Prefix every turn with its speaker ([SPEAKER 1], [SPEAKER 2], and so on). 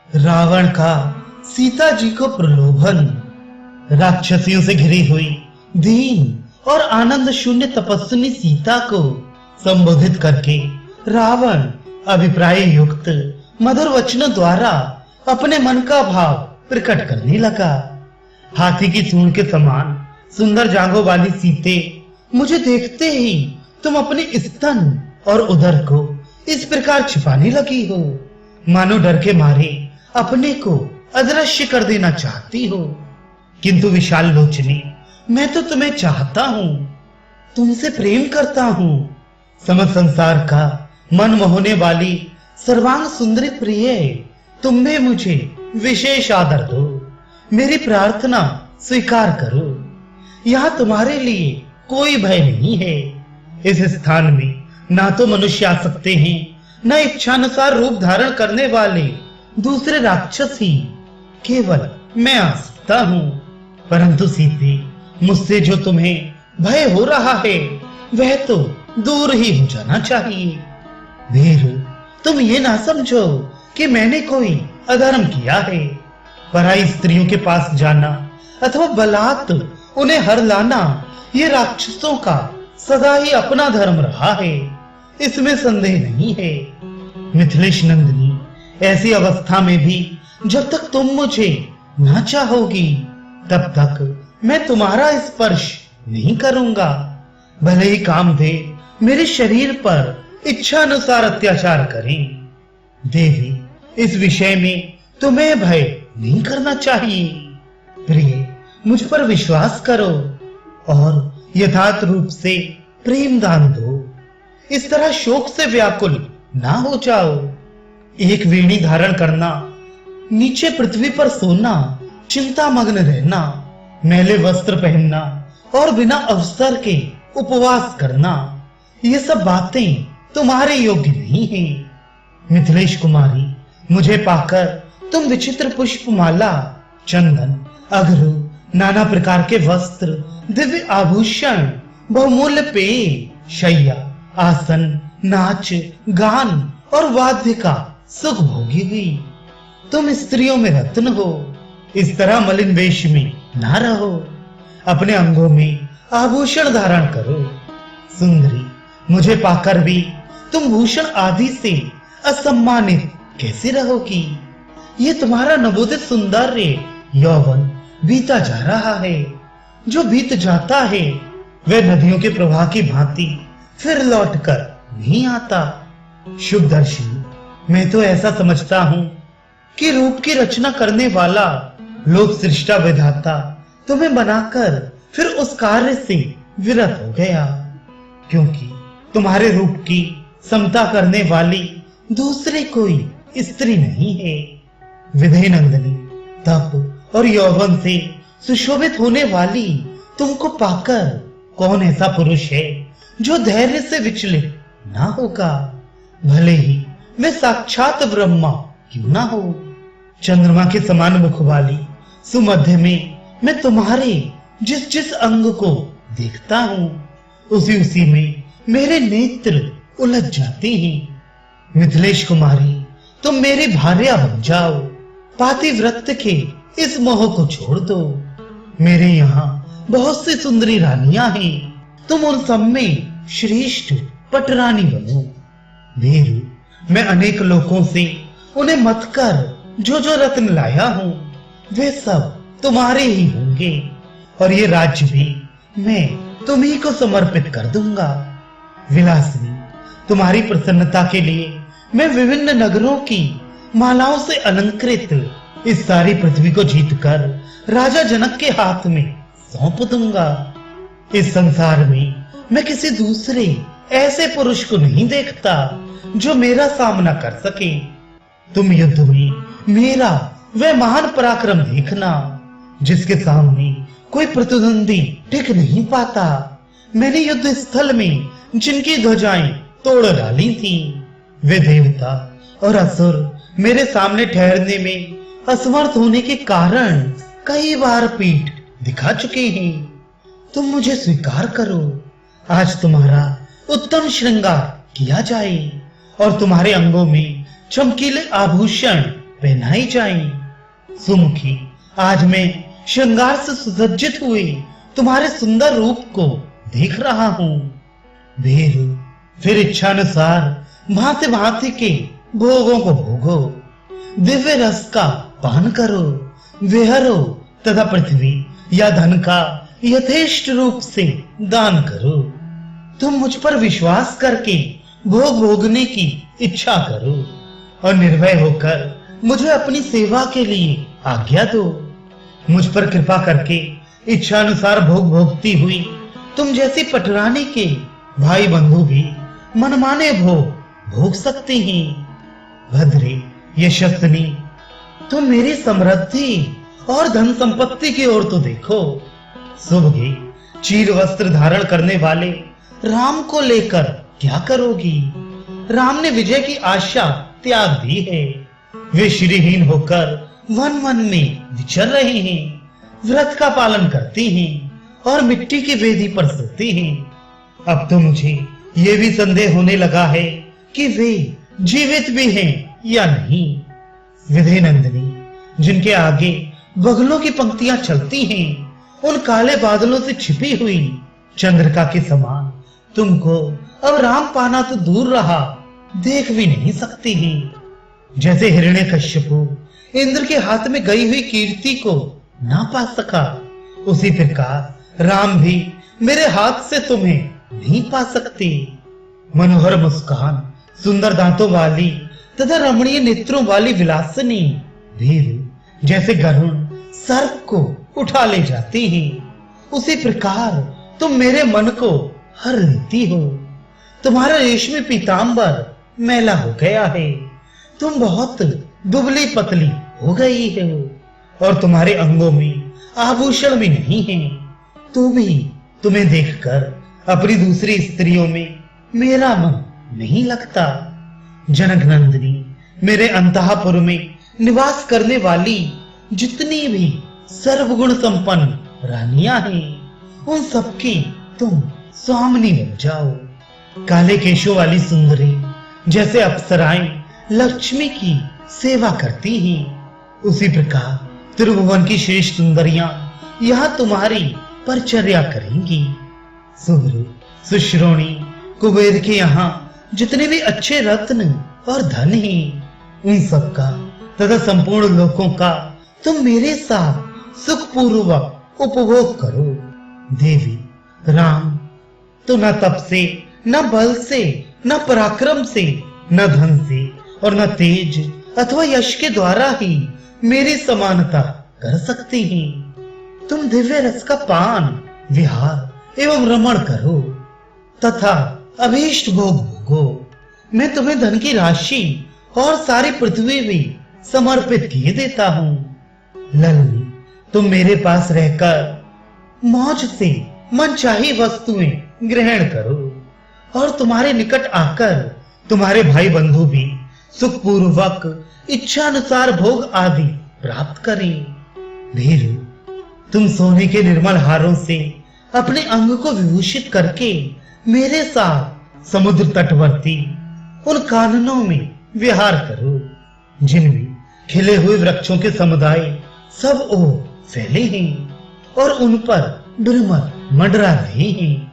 [SPEAKER 1] रावण का सीता जी को प्रलोभन। राक्षसियों से घिरी हुई दीन और आनंद शून्य तपस्विनी सीता को संबोधित करके रावण अभिप्राय युक्त मधुर वचनों द्वारा अपने मन का भाव प्रकट करने लगा। हाथी की सूंड के समान सुंदर जांघों वाली सीते, मुझे देखते ही तुम अपने स्तन और उदर को इस प्रकार छिपाने लगी हो, मानो डर के मारे अपने को अदृश्य कर देना चाहती हो। किंतु विशाल लोचने, मैं तो तुम्हें चाहता हूँ, तुमसे प्रेम करता हूँ। समस्त संसार का मन मोहने वाली सर्वांग सुंदरी प्रिय, तुम में मुझे विशेष आदर दो, मेरी प्रार्थना स्वीकार करो। यहाँ तुम्हारे लिए कोई भय नहीं है। इस स्थान में ना तो मनुष्य आ सकते हैं, न इच्छानुसार रूप धारण करने वाले दूसरे राक्षस ही, केवल मैं आ सकता हूँ। परंतु सीते, मुझसे जो तुम्हें भय हो रहा है वह तो दूर ही हो जाना चाहिए। वीरू, तुम ये ना समझो कि मैंने कोई अधर्म किया है। पराई स्त्रियों के पास जाना अथवा बलात् उन्हें हर लाना, ये राक्षसों का सदा ही अपना धर्म रहा है, इसमें संदेह नहीं है। मिथिलेश नंदिनी, ऐसी अवस्था में भी जब तक तुम मुझे ना चाहोगी तब तक मैं तुम्हारा स्पर्श नहीं करूंगा। भले ही कामदेव मेरे शरीर पर इच्छा अनुसार अत्याचार करें। देवी, इस विषय में तुम्हें भय नहीं करना चाहिए। प्रिय, मुझ पर विश्वास करो और यथार्थ रूप से प्रेम दान दो। इस तरह शोक से व्याकुल ना हो जाओ। एक वेणी धारण करना, नीचे पृथ्वी पर सोना, चिंता मग्न रहना, मैले वस्त्र पहनना और बिना अवसर के उपवास करना, ये सब बातें तुम्हारे योग्य नहीं हैं। मिथिलेश कुमारी, मुझे पाकर तुम विचित्र पुष्पमाला, चंदन, अघ्र, नाना प्रकार के वस्त्र, दिव्य आभूषण, बहुमूल्य पेय, शैया, आसन, नाच, गान और वाद्य का सुख भोगी हुई। तुम स्त्रियों में रत्न हो, इस तरह मलिन वेश में ना रहो। अपने अंगों में आभूषण धारण करो। सुंदरी, मुझे पाकर भी तुम भूषण आदि से असम्मानित कैसे रहोगी? ये तुम्हारा नवोदित सौंदर्य यौवन बीता जा रहा है। जो बीत जाता है वह नदियों के प्रवाह की भांति फिर लौटकर नहीं आता। शुभ दर्शनी, मैं तो ऐसा समझता हूँ कि रूप की रचना करने वाला लोक सृष्टा विधाता तुम्हें बनाकर फिर उस कार्य से विरत हो गया, क्योंकि तुम्हारे रूप की समता करने वाली दूसरी कोई स्त्री नहीं है। विधेय नंदिनी, तप और यौवन से सुशोभित होने वाली तुमको पाकर कौन ऐसा पुरुष है जो धैर्य से विचलित ना होगा, भले ही वे साक्षात ब्रह्मा क्यों ना हो। चंद्रमा के समान मुख वाली सुमध्य में मैं तुम्हारे जिस जिस अंग को देखता हूँ उसी उसी में मेरे नेत्र उलझ जाते हैं। मिथिलेश कुमारी, तुम मेरी भार्या बन जाओ। पातिव्रत के इस मोह को छोड़ दो। मेरे यहाँ बहुत सी सुंदरी रानियां हैं, तुम उन सब में श्रेष्ठ पटरानी बनो। वीरू, मैं अनेक लोगों से उन्हें मत कर जो जो रत्न लाया हूँ वे सब तुम्हारे ही होंगे, और ये राज्य भी मैं तुम्ही को समर्पित कर दूंगा। विलासिनी, तुम्हारी प्रसन्नता के लिए मैं विभिन्न नगरों की मालाओं से अलंकृत इस सारी पृथ्वी को जीतकर राजा जनक के हाथ में सौंप दूंगा। इस संसार में मैं किसी दूसरे ऐसे पुरुष को नहीं देखता जो मेरा सामना कर सके। तुम युद्ध में मेरा वह महान पराक्रम देखना जिसके सामने कोई प्रतिद्वंदी टिक नहीं पाता। मैंने युद्ध स्थल में जिनकी ध्वजाएं तोड़ डाली थी, वे देवता और असुर मेरे सामने ठहरने में असमर्थ होने के कारण कई बार पीठ दिखा चुके हैं। तुम मुझे स्वीकार करो। आज तुम्हारा उत्तम श्रृंगार किया जाए और तुम्हारे अंगों में चमकीले आभूषण पहनाई जाएं। सुमुखी, आज मैं श्रृंगार से सुसज्जित हुए तुम्हारे सुंदर रूप को देख रहा हूँ। भीरू, फिर इच्छानुसार भांति भांति के भोगों को भोगो, दिव्य रस का पान करो, विहरो तथा पृथ्वी या धन का यथेष्ट रूप से दान करो। तुम मुझ पर विश्वास करके भोग भोगने की इच्छा करो और निर्भय होकर मुझे अपनी सेवा के लिए आज्ञा दो। मुझ पर कृपा करके इच्छानुसार भोग भोगती हुई तुम जैसी पटरानी के भाई बंधु भी मनमाने भोग भोग सकते हैं। भद्रे, यशस्विनी, तुम मेरी समृद्धि और धन संपत्ति की ओर तो देखो। सुबह चीर वस्त्र धारण करने वाले राम को लेकर क्या करोगी? राम ने विजय की आशा त्याग दी है। वे श्रीहीन होकर वन वन में विचर रहे हैं, व्रत का पालन करते हैं और मिट्टी की वेदी पर सोते हैं। अब तो मुझे ये भी संदेह होने लगा है कि वे जीवित भी हैं या नहीं। विधि नंदिनी, जिनके आगे बगलों की पंक्तियां चलती हैं, उन काले बादलों से छिपी हुई चंद्रिका के समान तुमको अब राम पाना तो दूर रहा, देख भी नहीं सकती हैं। जैसे हिरण्यकश्यपु इंद्र के हाथ में गई हुई कीर्ति को ना पा सका, उसी प्रकार राम भी मेरे हाथ से तुम्हें नहीं पा सकते। मनोहर मुस्कान, सुंदर दांतों वाली तथा रमणीय नेत्रों वाली विलासिनी भीरू जैसे गरुण सर्प को उठा ले जाती हैं, उसी प्रकार तुम मेरे मन को हर लेती हो। तुम्हारा रेशमी पीतांबर मैला हो गया है, तुम बहुत दुबली पतली हो गई हो और तुम्हारे अंगों में आभूषण भी नहीं है। तुम्हें देखकर अपनी दूसरी स्त्रियों में मेरा मन नहीं लगता। जनक नंदिनी, मेरे अंतःपुर में निवास करने वाली जितनी भी सर्वगुण संपन्न रानियां हैं, उन सबकी तुम स्वामिनी बन जाओ। काले केशों वाली सुंदरी जैसे अप्सराएं लक्ष्मी की सेवा करती हैं, उसी प्रकार त्रिभुवन की श्रेष्ठ सुंदरियां यहाँ तुम्हारी परिचर्या करेंगी। सुब्रू, सुश्रोणी, कुबेर के यहाँ जितने भी अच्छे रत्न और धन हैं, उन सबका तथा संपूर्ण लोकों का तुम मेरे साथ सुखपूर्वक उपभोग करो। देवी, राम तो न तप से, न बल से, न पराक्रम से, न धन से और न तेज अथवा यश के द्वारा ही मेरी समानता कर सकते हैं। तुम दिव्य रस का पान, विहार एवं रमण करो तथा अभीष्ट भोग भोगो। मैं तुम्हें धन की राशि और सारी पृथ्वी भी समर्पित किए देता हूँ। ललनी, तुम मेरे पास रहकर मौज से मनचाही वस्तुएं ग्रहण करो और तुम्हारे निकट आकर तुम्हारे भाई बंधु भी सुखपूर्वक इच्छानुसार भोग आदि प्राप्त करें। भीरू, तुम सोने के निर्मल हारों से अपने अंग को विभूषित करके मेरे साथ समुद्र तटवर्ती उन काननों में विहार करो, जिनमें खिले हुए वृक्षों के समुदाय सब ओर फैले हैं और उन पर बिलमर मंडरा रहे हैं।